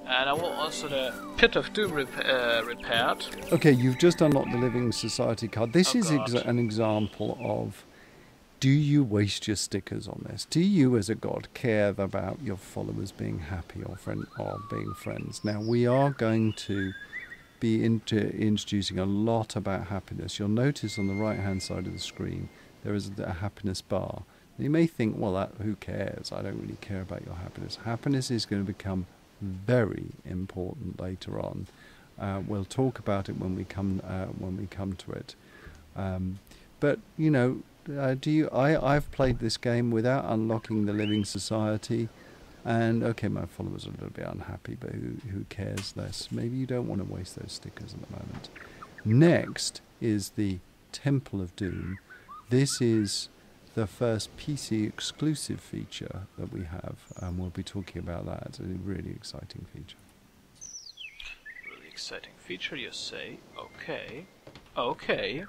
And I want also the Pit of Doom repaired. Okay, you've just unlocked the Living Society card. This is an example of, do you waste your stickers on this? Do you, as a god, care about your followers being happy or being friends? Now, we are going to be introducing a lot about happiness. You'll notice on the right-hand side of the screen, there is a happiness bar. You may think, well, who cares? I don't really care about your happiness. Happiness is going to become very important later on. We'll talk about it when we come to it. But you know, I've played this game without unlocking the Living Society, and okay, my followers are a little bit unhappy, but who cares less? Maybe you don't want to waste those stickers at the moment. Next is the Temple of Doom. This is the first PC exclusive feature that we have, and we'll be talking about that. It's a really exciting feature. Really exciting feature, you say? Okay. Okay.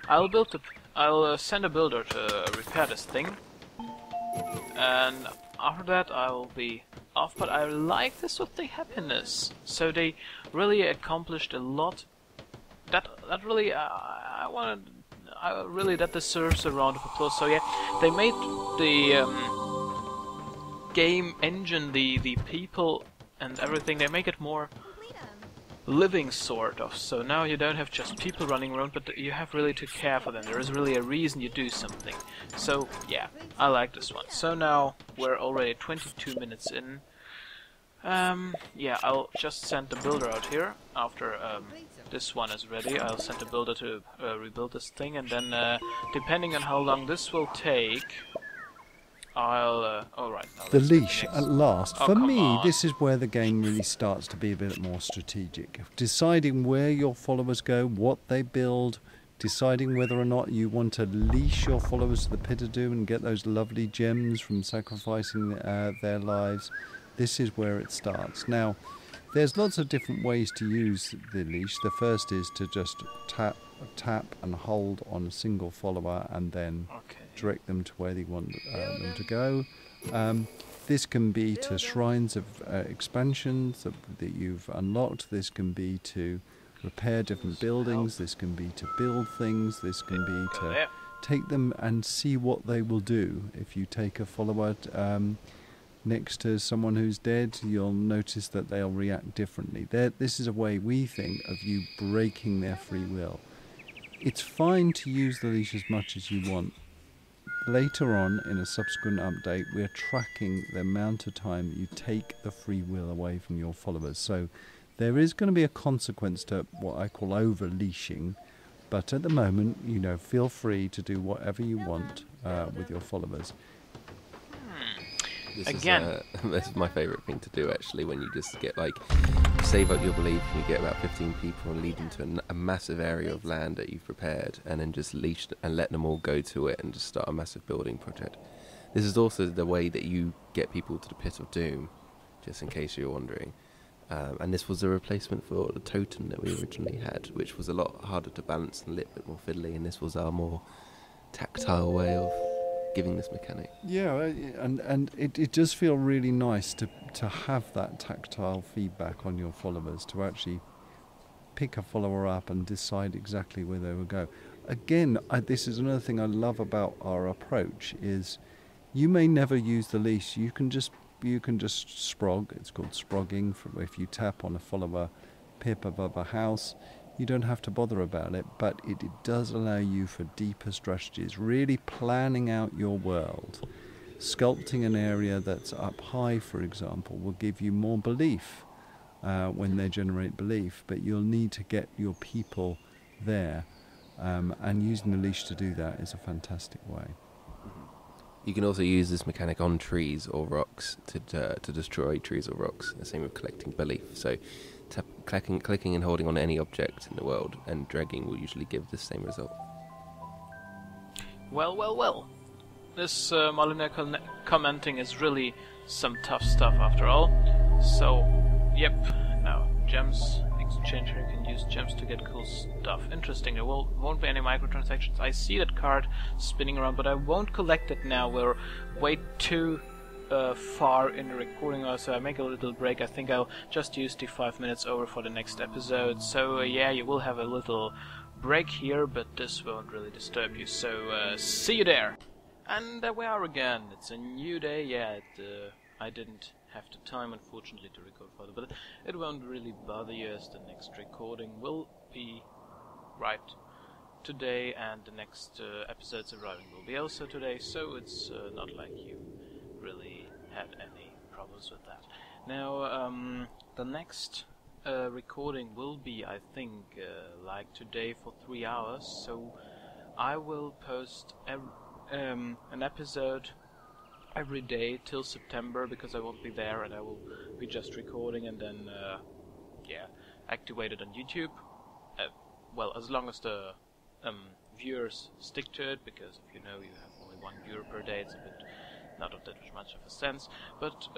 I'll send a builder to repair this thing. And after that I will be off, but I like this with the happiness. So they really accomplished a lot. That really that deserves a round of applause. So yeah, they made the game engine, the people and everything, they make it more living, sort of. So now you don't have just people running around, but you have really to care for them. There is really a reason you do something. So yeah, I like this one. So now we're already 22 minutes in. Yeah, I'll just send the builder out here after this one is ready. I'll send the builder to rebuild this thing, and then depending on how long this will take, I'll... alright. The leash, at last. Oh, for me, this is where the game really starts to be a bit more strategic. Deciding where your followers go, what they build, deciding whether or not you want to leash your followers to the Pit of Doom and get those lovely gems from sacrificing their lives. This is where it starts. Now, there's lots of different ways to use the leash. The first is to just tap and hold on a single follower and then direct them to where they want them to go. This can be to shrines of expansions that you've unlocked. This can be to repair different buildings. This can be to build things. This can be to take them and see what they will do. If you take a follower next to someone who's dead, you'll notice that they'll react differently. This is a way, we think, of you breaking their free will. It's fine to use the leash as much as you want. Later on, in a subsequent update, we're tracking the amount of time you take the free will away from your followers. So there is going to be a consequence to what I call over-leashing, but at the moment, you know, feel free to do whatever you want with your followers. This is my favourite thing to do, actually, when you just get, like, save up your belief and you get about 15 people and lead them to a massive area of land that you've prepared, and then just leash and let them all go to it and just start a massive building project. This is also the way that you get people to the Pit of Doom, just in case you're wondering. And this was a replacement for the totem that we originally had, which was a lot harder to balance and a little bit more fiddly, and this was our more tactile way of giving this mechanic. Yeah, and it does feel really nice to have that tactile feedback on your followers, to actually pick a follower up and decide exactly where they will go. Again, this is another thing I love about our approach, is you may never use the leash. You can just sprog. It's called sprogging. If you tap on a follower pip above a house, you don't have to bother about it, but it does allow you for deeper strategies, really planning out your world. Sculpting an area that's up high, for example, will give you more belief when they generate belief, but you'll need to get your people there, and using the leash to do that is a fantastic way. You can also use this mechanic on trees or rocks to destroy trees or rocks, the same with collecting belief. So clicking and holding on any object in the world and dragging will usually give the same result. Well. This Molyneux commenting is really some tough stuff after all. So, yep. Now, gems exchanger, you can use gems to get cool stuff. Interesting, there won't be any microtransactions. I see that card spinning around, but I won't collect it now. We'll wait 2 far in the recording, so I make a little break. I think I'll just use the 5 minutes over for the next episode. So yeah, you will have a little break here, but this won't really disturb you. So see you there. And there we are again. It's a new day. Yeah, I didn't have the time, unfortunately, to record further, but it won't really bother you, as the next recording will be right today, and the next episodes arriving will be also today, so it's not like you really had any problems with that. Now, the next recording will be, I think, like today for 3 hours, so I will post an episode every day till September, because I won't be there and I will be just recording and then yeah, activate it on YouTube. Well, as long as the viewers stick to it, because if you know you have only 1 viewer per day, it's a bit not of that much of a sense. But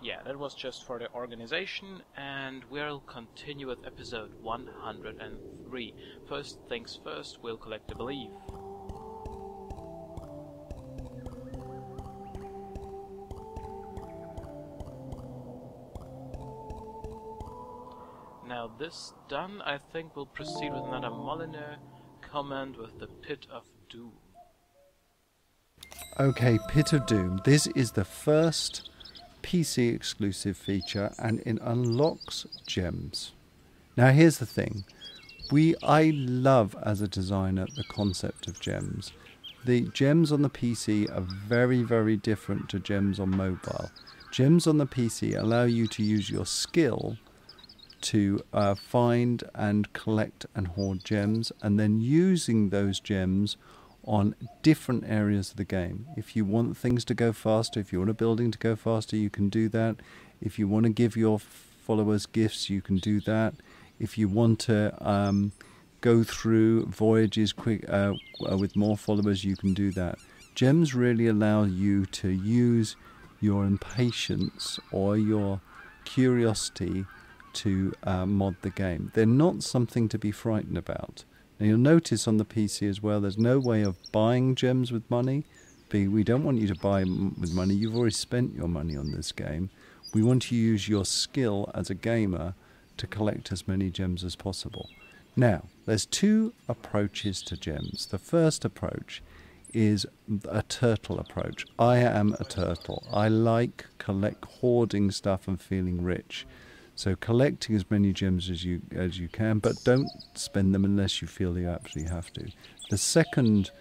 yeah, that was just for the organization, and we'll continue with episode 103. First things first, we'll collect the belief. Now this done, I think we'll proceed with another Molyneux command with the Pit of Doom. Okay, Pit of Doom. This is the first PC exclusive feature, and it unlocks gems. Now here's the thing. I love, as a designer, the concept of gems. The gems on the PC are very, very different to gems on mobile. Gems on the PC allow you to use your skill to find and collect and hoard gems, and then using those gems on different areas of the game. If you want things to go faster, if you want a building to go faster, you can do that. If you want to give your followers gifts, you can do that. If you want to go through Voyages quick with more followers, you can do that. Gems really allow you to use your impatience or your curiosity to mod the game. They're not something to be frightened about. Now you'll notice on the PC as well, there's no way of buying gems with money. We don't want you to buy with money. You've already spent your money on this game. We want to use your skill as a gamer to collect as many gems as possible. Now, there's 2 approaches to gems. The first approach is a turtle approach. I am a turtle. I like hoarding stuff and feeling rich. So collecting as many gems as you can, but don't spend them unless you feel you absolutely have to. The second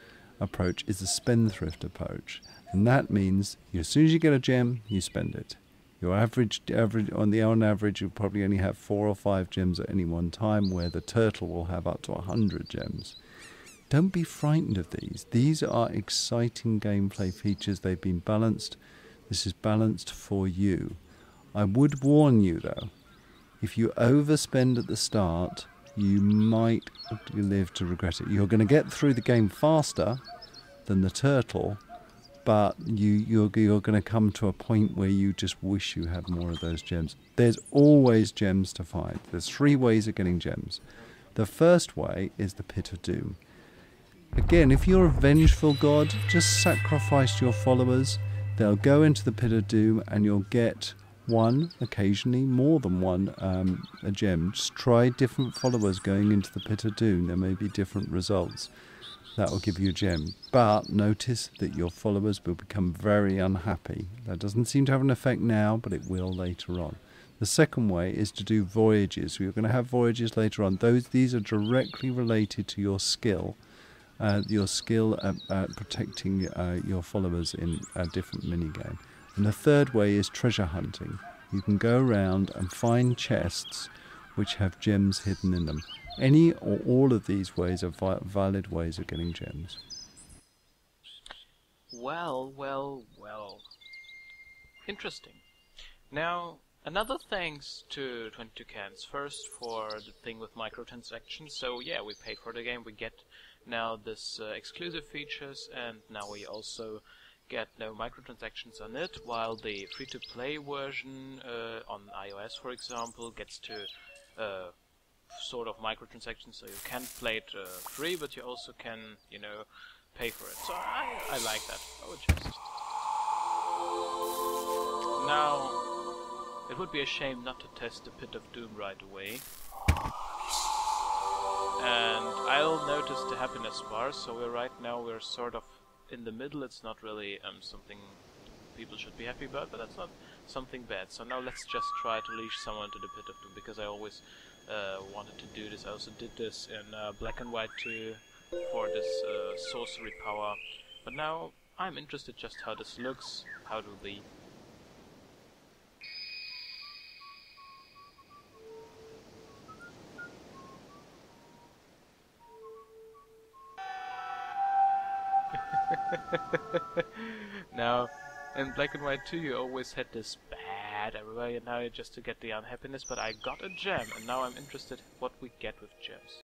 approach is the Spendthrift Approach, and that means as soon as you get a gem, you spend it. Your average on average, you'll probably only have 4 or 5 gems at any one time, where the turtle will have up to 100 gems. Don't be frightened of these. These are exciting gameplay features. They've been balanced. This is balanced for you. I would warn you, though, if you overspend at the start, you might live to regret it. You're going to get through the game faster than the turtle, but you're going to come to a point where you just wish you had more of those gems. There's always gems to find. There's 3 ways of getting gems. The first way is the Pit of Doom. Again, if you're a vengeful god, just sacrifice your followers. They'll go into the Pit of Doom and you'll get 1, occasionally more than 1 a gem. Just try different followers going into the Pit of Doom. There may be different results. That will give you a gem. But notice that your followers will become very unhappy. That doesn't seem to have an effect now, but it will later on. The second way is to do Voyages. We're going to have Voyages later on. These are directly related to your skill. At protecting your followers in a different minigame. And the third way is treasure hunting. You can go around and find chests which have gems hidden in them. Any or all of these ways are valid ways of getting gems. Well. Interesting. Now, another thanks to 22 Cans. First for the thing with microtransactions. So yeah, we pay for the game, we get now this exclusive features, and now we also get no microtransactions on it, while the free-to-play version on iOS, for example, gets to sort of microtransactions, so you can play it free, but you also can, you know, pay for it. So I like that. I would just Now, it would be a shame not to test the Pit of Doom right away. And I'll notice the happiness bar, so we're sort of in the middle. It's not really something people should be happy about, but that's not something bad. So now let's just try to leash someone to the Pit of Doom, because I always wanted to do this. I also did this in Black and White 2 for this sorcery power, but now I'm interested just how this looks, how it will be. Now, in Black and White 2 you always had this bad everywhere, and now just to get the unhappiness, but I got a gem, and now I'm interested what we get with gems.